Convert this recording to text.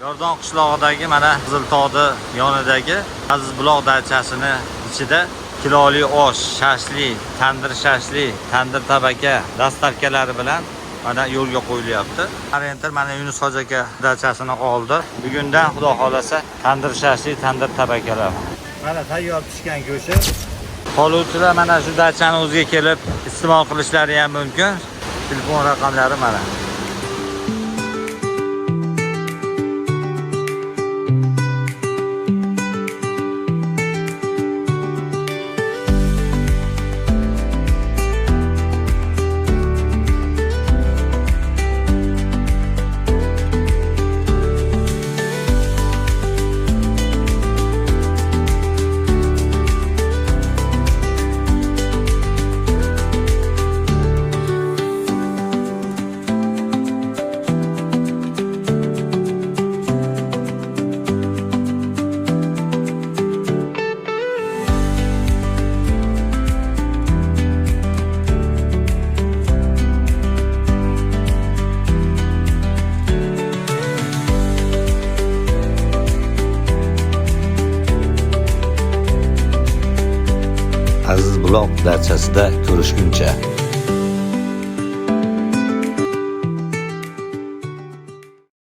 Yordon qishlog'idagi mana Qiziltog'ni yonidagi Azizbuloq dachasini ichida kiloli osh, shashli, tandir shashli, tandir tabaka dastavkalari bilan mana yo'lga qo'yilyapti. Orientir mana Yunus hoji aka dachasini oldi. Bugundan xudo xolasa tandir shashli, tandir tabakalar. Mana tayyor pishgan go'shi. Qoluvchilar mana shu dachani o'ziga kelib iste'mol qilishlari ham mumkin. Telefon raqamlari mana. Azizbuloq dachasida ko'rishguncha.